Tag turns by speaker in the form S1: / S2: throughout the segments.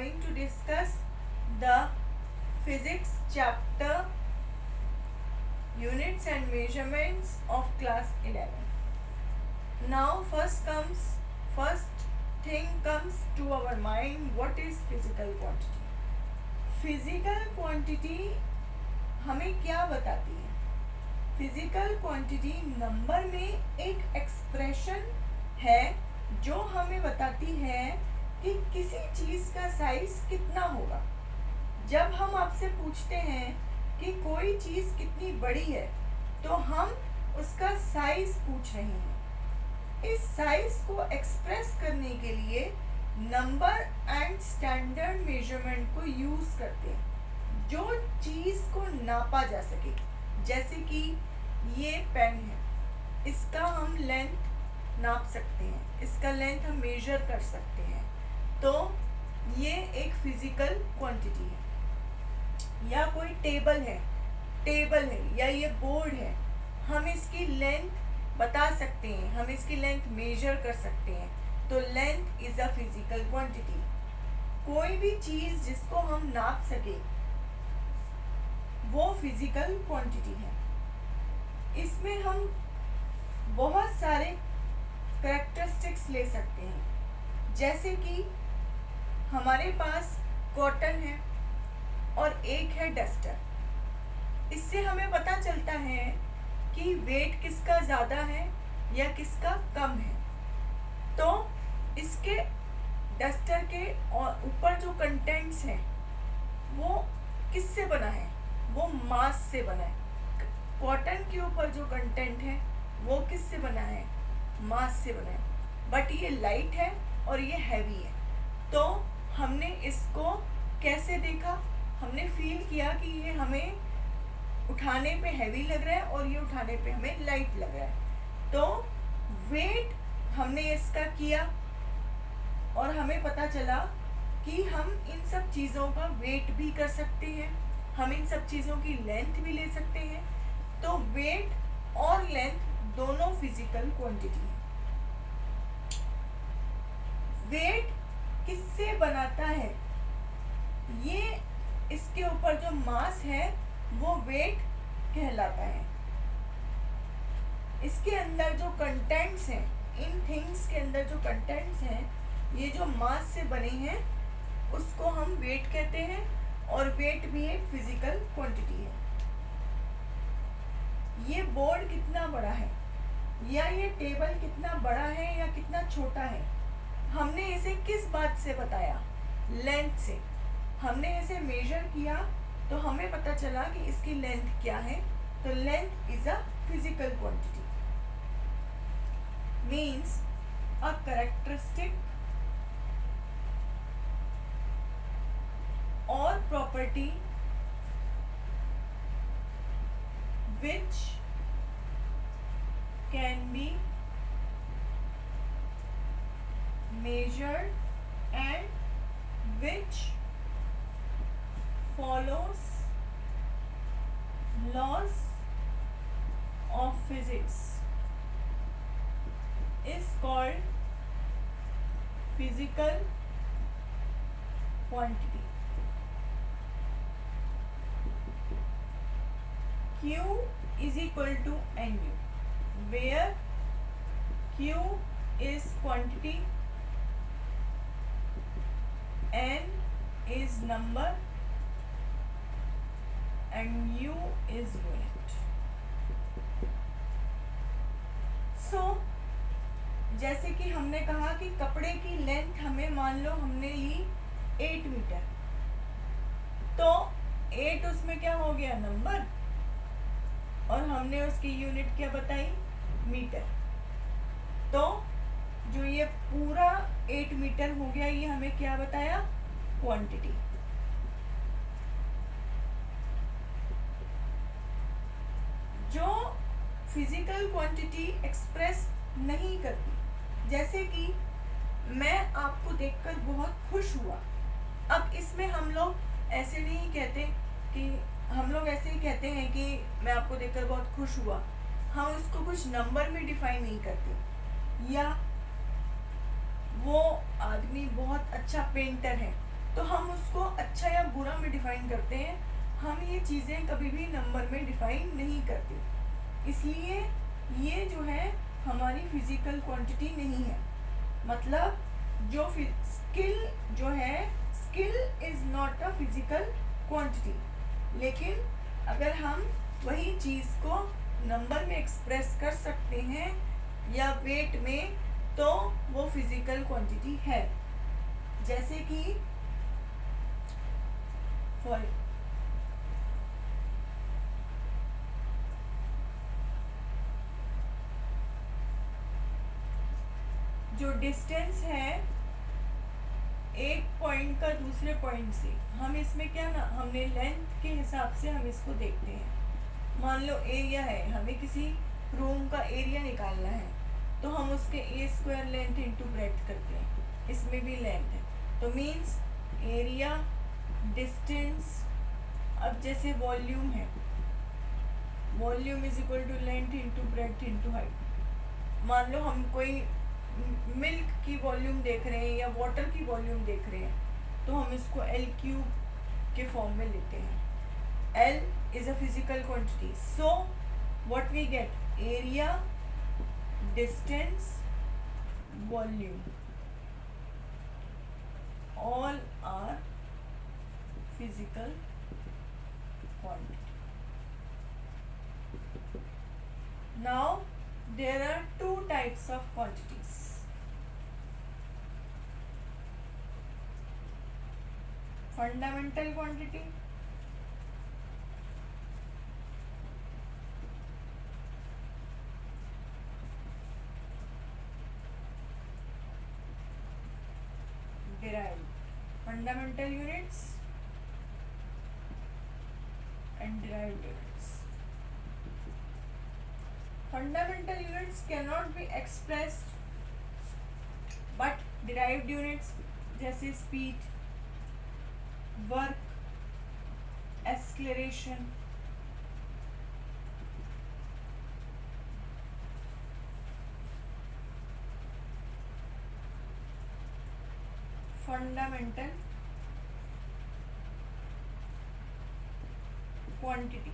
S1: going to discuss the physics chapter units and measurements of class 11. Now first thing comes to our mind, what is physical quantity? Physical quantity हमें क्या बताती है? Physical quantity number में एक expression है जो हमें बताती है कि किसी चीज़ का साइज कितना होगा. जब हम आपसे पूछते हैं कि कोई चीज़ कितनी बड़ी है तो हम उसका साइज पूछ रहे हैं. इस साइज को एक्सप्रेस करने के लिए नंबर एंड स्टैंडर्ड मेजरमेंट को यूज़ करते हैं जो चीज़ को नापा जा सके. जैसे कि ये पेन है, इसका हम लेंथ नाप सकते हैं, इसका लेंथ हम मेजर कर सकते हैं. तो ये एक फिजिकल क्वांटिटी है. या कोई टेबल है या ये बोर्ड है, हम इसकी लेंथ बता सकते हैं, हम इसकी लेंथ मेजर कर सकते हैं. तो length is a physical quantity. कोई भी चीज़ जिसको हम नाप सके वो फिजिकल क्वांटिटी है. इसमें हम बहुत सारे कैरेक्टरिस्टिक्स ले सकते हैं. जैसे कि हमारे पास कॉटन है और एक है डस्टर. इससे हमें पता चलता है कि वेट किसका ज़्यादा है या किसका कम है. तो इसके डस्टर के और ऊपर जो कंटेंट्स हैं वो किससे बना है? वो मास से बना है. कॉटन के ऊपर जो कंटेंट है वो किससे बना है? मास से बना है. बट ये लाइट है और ये हैवी है. तो हमने इसको कैसे देखा? हमने फील किया कि ये हमें उठाने पे हैवी लग रहा है और ये उठाने पे हमें लाइट लग रहा है. तो वेट हमने इसका किया और हमें पता चला कि हम इन सब चीज़ों का वेट भी कर सकते हैं, हम इन सब चीज़ों की लेंथ भी ले सकते हैं. तो वेट और लेंथ दोनों फिजिकल क्वांटिटी है. वेट किससे बनाता है? ये इसके ऊपर जो मास है वो वेट कहलाता है. इसके अंदर जो कंटेंट्स हैं, इन थिंग्स के अंदर जो कंटेंट्स हैं, ये जो मास से बने हैं उसको हम वेट कहते हैं. और वेट भी एक फिजिकल क्वांटिटी है. ये बोर्ड कितना बड़ा है या ये टेबल कितना बड़ा है या कितना छोटा है, हमने इसे किस बात से बताया? लेंथ से. हमने इसे मेजर किया तो हमें पता चला कि इसकी लेंथ क्या है. तो length is a physical quantity. Means a characteristic or property which can be measured and which follows laws of physics is called physical quantity. Q is equal to Nu, where Q is quantity, N is number and U is unit. So, जैसे कि हमने कहा कि कपड़े की length हमें मान लो हमने ली 8 मीटर. तो 8 उसमें क्या हो गया? नंबर. और हमने उसकी यूनिट क्या बताई? मीटर. तो जो ये पूरा 8 मीटर हो गया, ये हमें क्या बताया? क्वांटिटी. जो फिजिकल क्वांटिटी एक्सप्रेस नहीं करती, जैसे कि मैं आपको देखकर बहुत खुश हुआ. अब इसमें हम लोग ऐसे नहीं कहते कि हम लोग ऐसे ही कहते हैं कि मैं आपको देखकर बहुत खुश हुआ. हम उसको कुछ नंबर में डिफाइन नहीं करते. या वो आदमी बहुत अच्छा पेंटर है तो हम उसको अच्छा या बुरा में डिफाइन करते हैं। हम ये चीज़ें कभी भी नंबर में डिफाइन नहीं करते, इसलिए ये जो है हमारी फिजिकल क्वांटिटी नहीं है। मतलब जो स्किल जो है, skill is not a physical quantity. लेकिन अगर हम वही चीज़ को नंबर में एक्सप्रेस कर सकते हैं या वेट में, तो वो फिजिकल क्वांटिटी है। जैसे कि फॉर जो डिस्टेंस है एक पॉइंट का दूसरे पॉइंट से, हम इसमें क्या ना, हमने लेंथ के हिसाब से हम इसको देखते हैं। मान लो एरिया है, हमें किसी रूम का एरिया निकालना है, तो हम उसके ए स्क्वायर लेंथ इंटू ब्रेड्थ करते हैं, इसमें भी लेंथ है, तो मीन्स एरिया डिस्टेंस। अब जैसे वॉल्यूम है, volume is equal to length into breadth into height. मान लो हम कोई मिल्क की वॉल्यूम देख रहे हैं या वाटर की वॉल्यूम देख रहे हैं, तो हम इसको एल क्यूब के फॉर्म में लेते हैं। L is a physical quantity, so what we get, area distance volume all are physical quantity. Now there are two types of quantities. Fundamental quantity derived, fundamental units and derived units. Fundamental units cannot be expressed, but derived units जैसे speed, work, acceleration, fundamental quantity.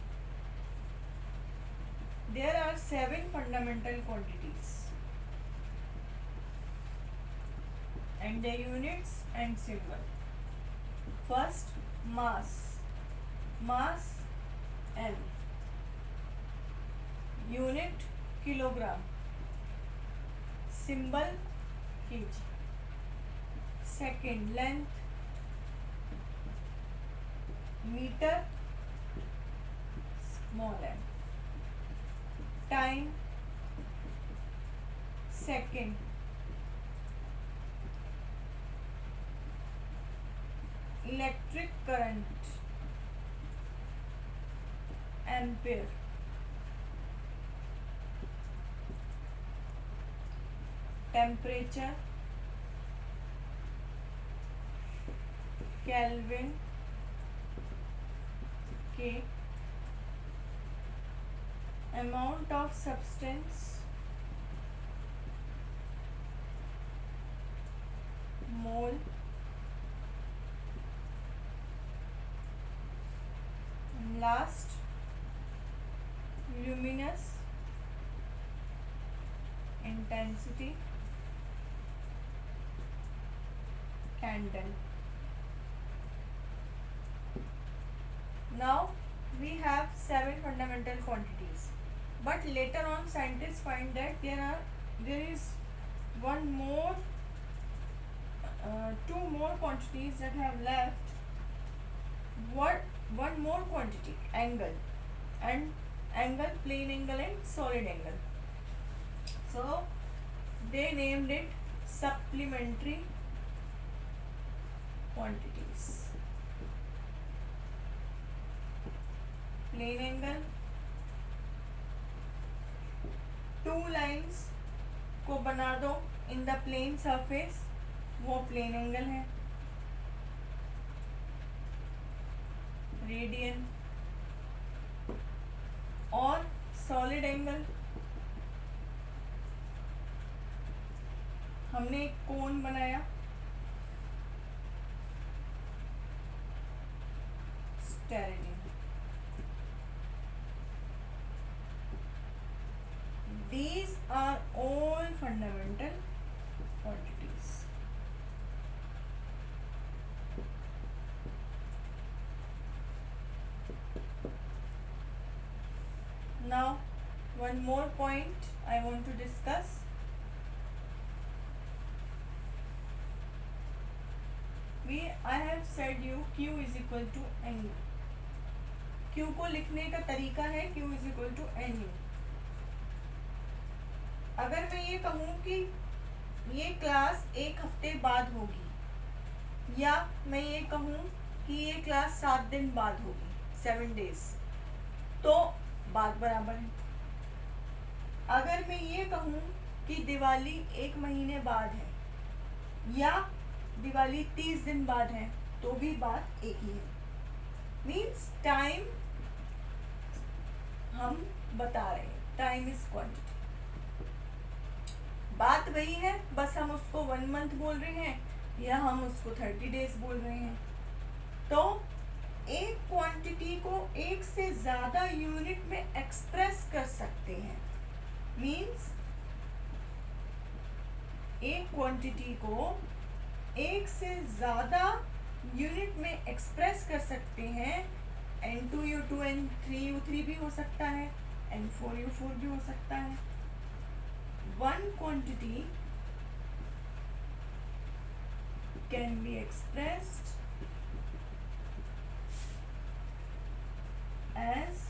S1: There are 7 fundamental quantities and their units and symbol. First, mass. Mass M. Unit kilogram. Symbol kg. Second, length meter small m. Time second. Electric current ampere. Temperature Kelvin K. Amount of substance mole. And last, luminous intensity candle. Now we have 7 fundamental quantities, but later on scientists find that there is one more two more quantities that have left. One more quantity, angle, and angle, plane angle and solid angle. So they named it supplementary quantities. Plane angle, two lines को बना दो in the plane surface, वो plane angle है. Radian और solid angle, हमने एक कोन बनाया, terrain. These are all fundamental quantities. Now, one more point I want to discuss. I have said you Q is equal to NU. Q को लिखने का तरीका है Q is equal to NU. अगर मैं ये कहूँ कि ये क्लास एक हफ्ते बाद होगी, या मैं ये कहूँ कि ये क्लास 7 दिन बाद होगी, 7 days, तो बात बराबर है. अगर मैं ये कहूँ कि दिवाली 1 महीने बाद है या दिवाली 30 दिन बाद है, तो भी बात एक ही है. मीन्स टाइम हम बता रहे हैं, टाइम इज क्वांटिटी. बात वही है, बस हम उसको 1 month बोल रहे हैं या हम उसको 30 days बोल रहे हैं. तो एक क्वांटिटी को एक से ज़्यादा यूनिट में एक्सप्रेस कर सकते हैं. मीन्स एक क्वांटिटी को एक से ज़्यादा यूनिट में एक्सप्रेस कर सकते हैं. N2U2 N3U3 भी हो सकता है, N4U4 भी हो सकता है. One quantity can be expressed as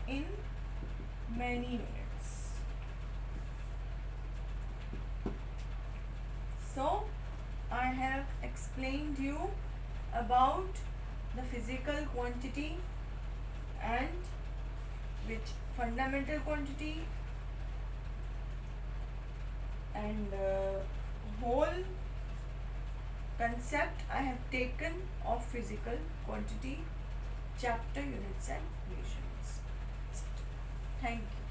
S1: in many units. So I have explained you about the physical quantity and which fundamental quantity and whole concept I have taken of physical quantity, chapter, units and relations. Thank you.